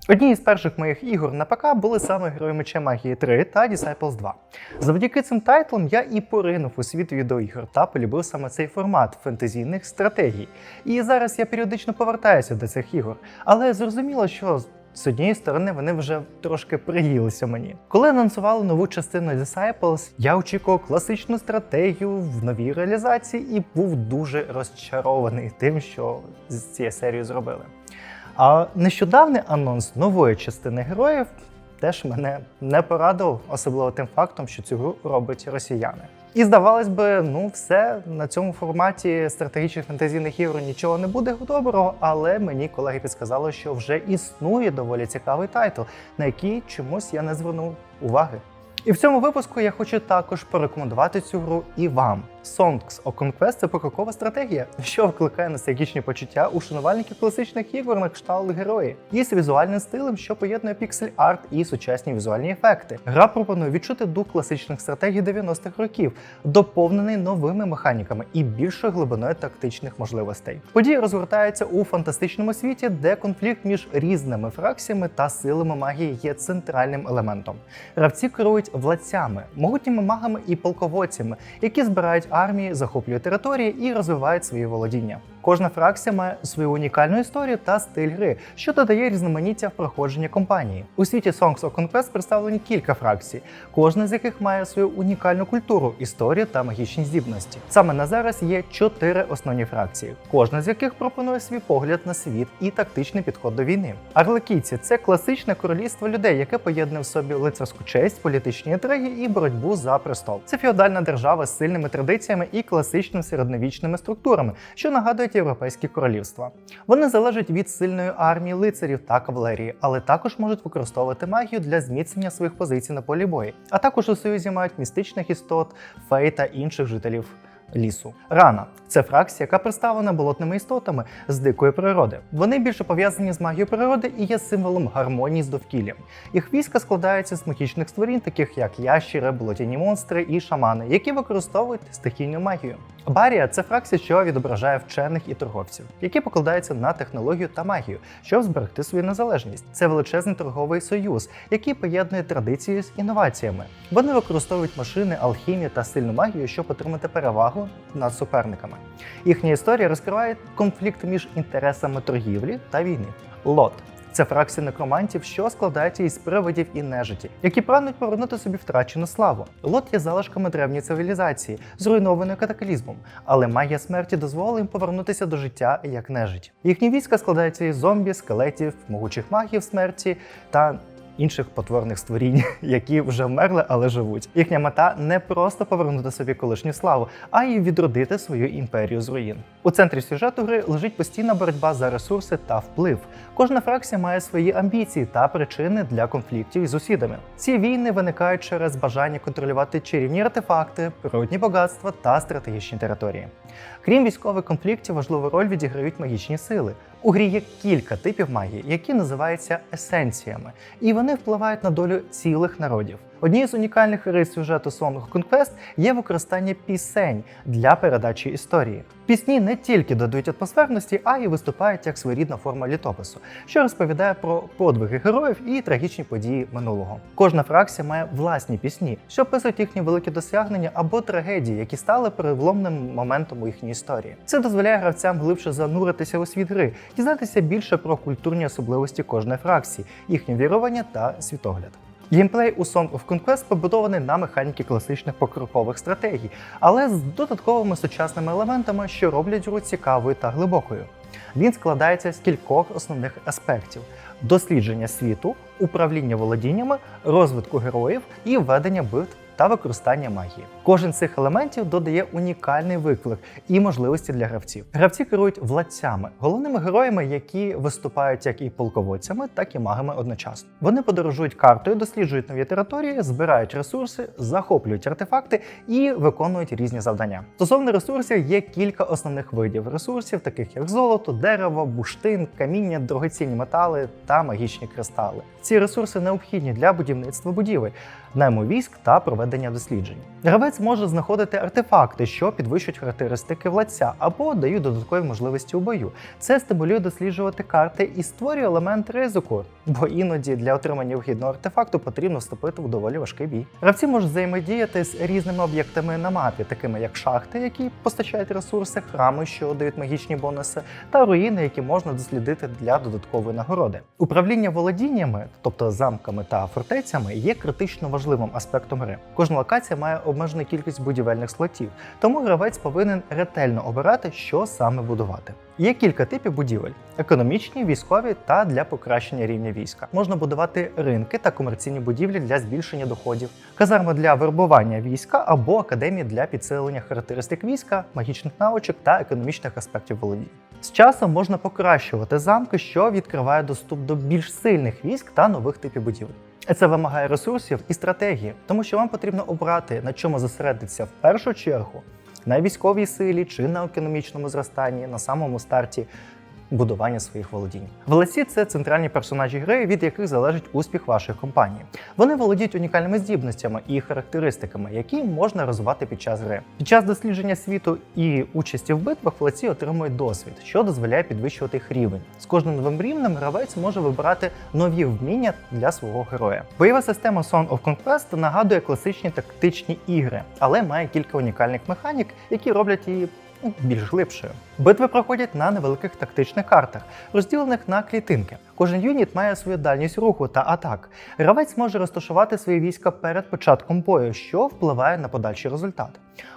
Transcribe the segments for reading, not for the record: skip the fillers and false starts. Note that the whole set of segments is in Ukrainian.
Одні із перших моїх ігор на ПК були саме Герої Меча Магії 3 та Disciples 2. Завдяки цим тайтлам я і поринув у світ відеоігор та полюбив саме цей формат фентезійних стратегій. І зараз я періодично повертаюся до цих ігор, але зрозуміло, що з однієї сторони вони вже трошки приїлися мені. Коли анонсували нову частину Disciples, я очікував класичну стратегію в новій реалізації і був дуже розчарований тим, що з цією серією зробили. А нещодавний анонс нової частини героїв теж мене не порадував, особливо тим фактом, що цю гру роблять росіяни. І здавалось би, все, на цьому форматі стратегічних фентезійних ігор нічого не буде доброго, але мені колеги підсказали, що вже існує доволі цікавий тайтл, на який чомусь я не звернув уваги. І в цьому випуску я хочу також порекомендувати цю гру і вам. Songs of Conquest – це покрокова стратегія, що викликає ностальгічні почуття у шанувальників класичних ігор на кшталт Герої. Із візуальним стилем, що поєднує піксель-арт і сучасні візуальні ефекти. Гра пропонує відчути дух класичних стратегій 90-х років, доповнений новими механіками і більшою глибиною тактичних можливостей. Події розгортаються у фантастичному світі, де конфлікт між різними фракціями та силами магії є центральним елементом. Гравці керують владцями, могутніми магами і полководцями, які збирають армії, захоплюють території і розвивають свої володіння. Кожна фракція має свою унікальну історію та стиль гри, що додає різноманіття в проходженні кампанії. У світі Songs of Conquest представлені кілька фракцій, кожна з яких має свою унікальну культуру, історію та магічні здібності. Саме на зараз є 4 основні фракції, кожна з яких пропонує свій погляд на світ і тактичний підход до війни. Арлекійці – це класичне королівство людей, яке поєднує в собі лицарську честь, політичні інтриги і боротьбу за престол. Це феодальна держава з сильними традиціями і класичними середньовічними структурами, що нагадують європейські королівства. Вони залежать від сильної армії лицарів та кавалерії, але також можуть використовувати магію для зміцнення своїх позицій на полі бою. А також у союзі мають містичних істот, фей та інших жителів лісу. Рана – це фракція, яка представлена болотними істотами з дикої природи. Вони більше пов'язані з магією природи і є символом гармонії з довкіллям. Їх війська складаються з магічних створінь, таких як ящери, болотяні монстри і шамани, які використовують стихійну магію. Барія – це фракція, що відображає вчених і торговців, які покладаються на технологію та магію, щоб зберегти свою незалежність. Це величезний торговий союз, який поєднує традиції з інноваціями. Вони використовують машини, алхімію та сильну магію, щоб отримати перевагу над суперниками. Їхня історія розкриває конфлікт між інтересами торгівлі та війни. Лот – це фракція некромантів, що складається із привидів і нежиті, які прагнуть повернути собі втрачену славу. Лот є залишками древньої цивілізації, зруйнованої катаклізмом, але магія смерті дозволила їм повернутися до життя як нежить. Їхні війська складаються із зомбі, скелетів, могучих магів смерті та інших потворних створінь, які вже вмерли, але живуть. Їхня мета – не просто повернути собі колишню славу, а й відродити свою імперію з руїн. У центрі сюжету гри лежить постійна боротьба за ресурси та вплив. Кожна фракція має свої амбіції та причини для конфліктів із сусідами. Ці війни виникають через бажання контролювати чарівні артефакти, природні багатства та стратегічні території. Крім військових конфліктів, важливу роль відіграють магічні сили. У грі є кілька типів магії, які називаються есенціями, і вони впливають на долю цілих народів. Однією з унікальних рис сюжету Song of Conquest є використання пісень для передачі історії. Пісні не тільки додають атмосферності, а й виступають як своєрідна форма літопису, що розповідає про подвиги героїв і трагічні події минулого. Кожна фракція має власні пісні, що описують їхні великі досягнення або трагедії, які стали переломним моментом у їхній історії. Це дозволяє гравцям глибше зануритися у світ гри, дізнатися більше про культурні особливості кожної фракції, їхнє вірування та світогляд. Геймплей у Song of Conquest побудований на механіки класичних покрокових стратегій, але з додатковими сучасними елементами, що роблять гру цікавою та глибокою. Він складається з кількох основних аспектів: дослідження світу, управління володіннями, розвитку героїв і ведення битв та використання магії. Кожен з цих елементів додає унікальний виклик і можливості для гравців. Гравці керують владцями, головними героями, які виступають як і полководцями, так і магами одночасно. Вони подорожують картою, досліджують нові території, збирають ресурси, захоплюють артефакти і виконують різні завдання. Стосовно ресурсів, є кілька основних видів ресурсів, таких як золото, дерево, буштин, каміння, дорогоцінні метали та магічні кристали. Ці ресурси необхідні для будівництва будівель, найму військ та проведення ведення досліджень. Гравець може знаходити артефакти, що підвищують характеристики владця або дають додаткові можливості у бою. Це стимулює досліджувати карти і створює елемент ризику, бо іноді для отримання вигідного артефакту потрібно вступити в доволі важкий бій. Гравці можуть взаємодіяти з різними об'єктами на мапі, такими як шахти, які постачають ресурси, храми, що дають магічні бонуси, та руїни, які можна дослідити для додаткової нагороди. Управління володіннями, тобто замками та фортецями, є критично важливим аспектом гри. Кожна локація має обмежену кількість будівельних слотів, тому гравець повинен ретельно обирати, що саме будувати. Є кілька типів будівель: економічні, військові та для покращення рівня війська. Можна будувати ринки та комерційні будівлі для збільшення доходів, казарми для вербування війська або академії для підсилення характеристик війська, магічних навичок та економічних аспектів володіння. З часом можна покращувати замки, що відкриває доступ до більш сильних військ та нових типів будівель. Це вимагає ресурсів і стратегії, тому що вам потрібно обрати, на чому зосередитися в першу чергу: на військовій силі чи на економічному зростанні на самому старті будування своїх володінь. Власі – це центральні персонажі гри, від яких залежить успіх вашої компанії. Вони володіють унікальними здібностями і характеристиками, які можна розвивати під час гри. Під час дослідження світу і участі в битвах власі отримують досвід, що дозволяє підвищувати їх рівень. З кожним новим рівнем гравець може вибирати нові вміння для свого героя. Бойова система Song of Conquest нагадує класичні тактичні ігри, але має кілька унікальних механік, які роблять її більш глибшою. Битви проходять на невеликих тактичних картах, розділених на клітинки. Кожен юніт має свою дальність руху та атак. Гравець може розташувати свої війська перед початком бою, що впливає на подальший результат.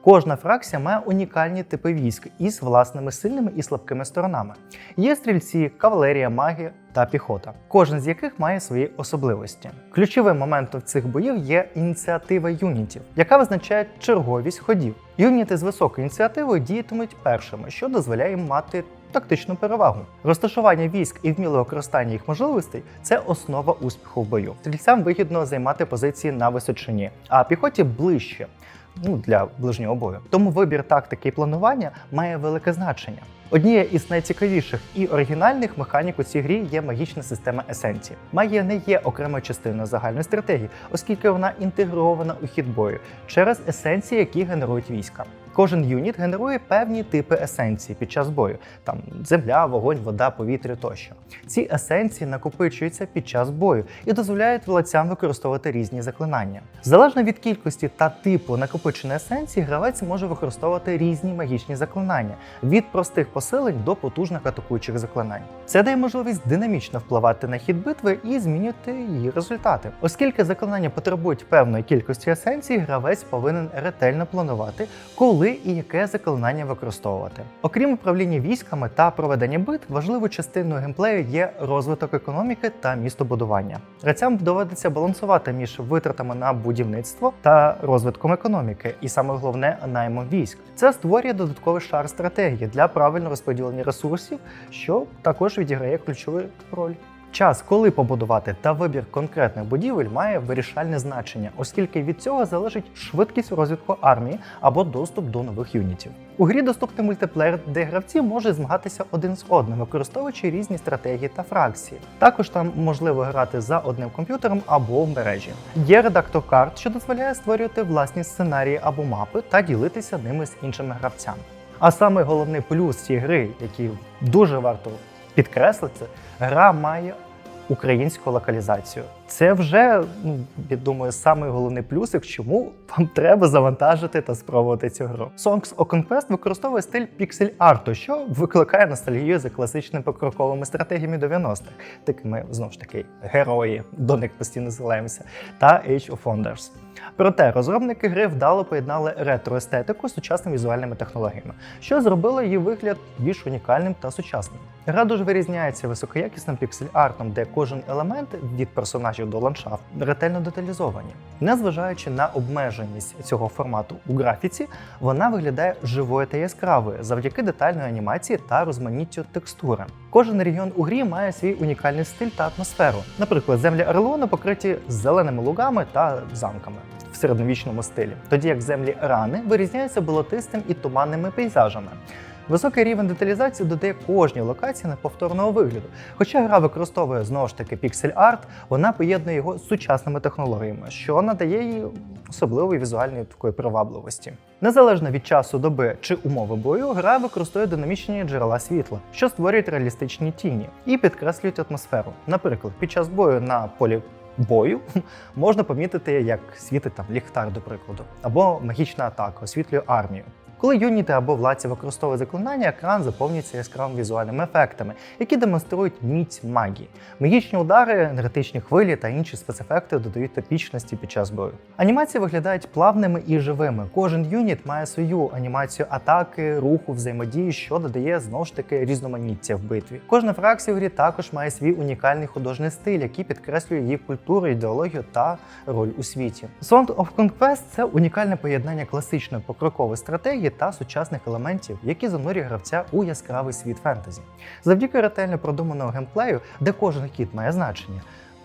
Кожна фракція має унікальні типи військ із власними сильними і слабкими сторонами. Є стрільці, кавалерія, маги та піхота, кожен з яких має свої особливості. Ключовим моментом цих боїв є ініціатива юнітів, яка визначає черговість ходів. Юніти з високою ініціативою діятимуть першими, що дозволяє їм мати тактичну перевагу. Розташування військ і вміле використання їх можливостей – це основа успіху в бою. Стрільцям вигідно займати позиції на височині, а піхоті ближче для ближнього бою. Тому вибір тактики і планування має велике значення. Однією із найцікавіших і оригінальних механік у цій грі є магічна система есенції. Магія не є окремою частиною загальної стратегії, оскільки вона інтегрована у хід бою через есенції, які генерують війська. Кожен юніт генерує певні типи есенції під час бою – там земля, вогонь, вода, повітря тощо. Ці есенції накопичуються під час бою і дозволяють владцям використовувати різні заклинання. Залежно від кількості та типу накопиченої есенції, гравець може використовувати різні магічні заклинання – від простих посилень до потужних атакуючих заклинань. Це дає можливість динамічно впливати на хід битви і змінювати її результати. Оскільки заклинання потребують певної кількості есенції, гравець повинен ретельно планувати, коли і яке заклинання використовувати. Окрім управління військами та проведення битв, важливою частиною геймплею є розвиток економіки та містобудування. Гравцям доведеться балансувати між витратами на будівництво та розвитком економіки, і саме головне – наймом військ. Це створює додатковий шар стратегії для правильного розподілення ресурсів, що також відіграє ключову роль. Час, коли побудувати, та вибір конкретних будівель має вирішальне значення, оскільки від цього залежить швидкість розвитку армії або доступ до нових юнітів. У грі доступний мультиплеєр, де гравці можуть змагатися один з одним, використовуючи різні стратегії та фракції. Також там можливо грати за одним комп'ютером або в мережі. Є редактор карт, що дозволяє створювати власні сценарії або мапи та ділитися ними з іншими гравцями. А саме головний плюс цієї гри, який дуже варто підкреслити, гра має українську локалізацію. Це вже, я думаю, самий головний плюсик, чому вам треба завантажити та спробувати цю гру. Songs of Conquest використовує стиль піксель-арту, що викликає ностальгію за класичними покроковими стратегіями 90-х, такими, знову ж таки, герої, до них постійно згилаємося, та Age of Wonders. Проте розробники гри вдало поєднали ретро-естетику з сучасними візуальними технологіями, що зробило її вигляд більш унікальним та сучасним. Гра дуже вирізняється високоякісним піксель-артом, де кожен елемент від персонажів до ландшафт ретельно деталізовані. Незважаючи на обмеженість цього формату у графіці, вона виглядає живою та яскравою завдяки детальної анімації та розманіттю текстури. Кожен регіон у грі має свій унікальний стиль та атмосферу. Наприклад, землі Орлеону покриті зеленими лугами та замками в середньовічному стилі, тоді як землі Рани вирізняються болотистим і туманними пейзажами. Високий рівень деталізації додає кожній локації неповторного вигляду. Хоча гра використовує знову ж таки піксель-арт, вона поєднує його з сучасними технологіями, що надає їй особливої візуальної такої привабливості. Незалежно від часу доби чи умови бою, гра використовує динамічні джерела світла, що створюють реалістичні тіні і підкреслюють атмосферу. Наприклад, під час бою на полі бою можна помітити, як світить там ліхтар, до прикладу, або магічна атака освітлює армію. Коли юніти або владці використовують заклинання, екран заповнюється яскравими візуальними ефектами, які демонструють міць магії. Магічні удари, енергетичні хвилі та інші спецефекти додають епічності під час бою. Анімації виглядають плавними і живими. Кожен юніт має свою анімацію атаки, руху, взаємодії, що додає знову ж таки різноманіття в битві. Кожна фракція в грі також має свій унікальний художній стиль, який підкреслює її культуру, ідеологію та роль у світі. Song of Conquest – це унікальне поєднання класичної покрокової стратегії та сучасних елементів, які занурює гравця у яскравий світ фентезі. Завдяки ретельно продуманого геймплею, де кожен хід має значення,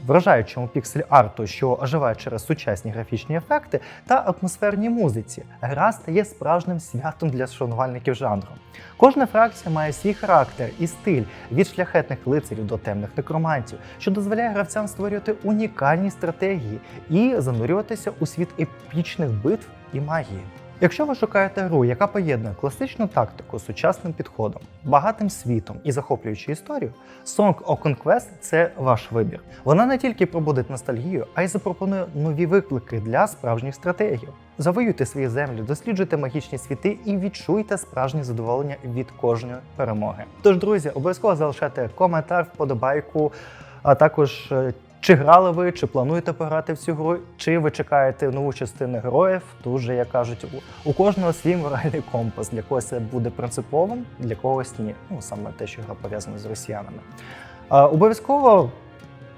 вражаючому піксель-арту, що оживає через сучасні графічні ефекти та атмосферній музиці, гра стає справжнім святом для шанувальників жанру. Кожна фракція має свій характер і стиль, від шляхетних лицарів до темних некромантів, що дозволяє гравцям створювати унікальні стратегії і занурюватися у світ епічних битв і магії. Якщо ви шукаєте гру, яка поєднує класичну тактику з сучасним підходом, багатим світом і захоплюючу історію, Song of Conquest – це ваш вибір. Вона не тільки пробудить ностальгію, а й запропонує нові виклики для справжніх стратегій. Завоюйте свої землі, досліджуйте магічні світи і відчуйте справжнє задоволення від кожної перемоги. Тож, друзі, обов'язково залишайте коментар, вподобайку, а також чи грали ви, чи плануєте пограти в цю гру, чи ви чекаєте нову частину героїв. Тут же, як кажуть, у кожного свій моральний компас. Для когось це буде принциповим, для когось ні. Ну, саме те, що гра пов'язана з росіянами. Обов'язково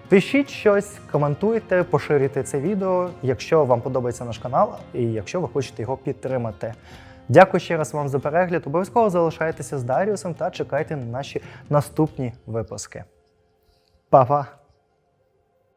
пишіть щось, коментуйте, поширюйте це відео, якщо вам подобається наш канал і якщо ви хочете його підтримати. Дякую ще раз вам за перегляд. Обов'язково залишайтеся з Даріусом та чекайте на наші наступні випуски. Па-па!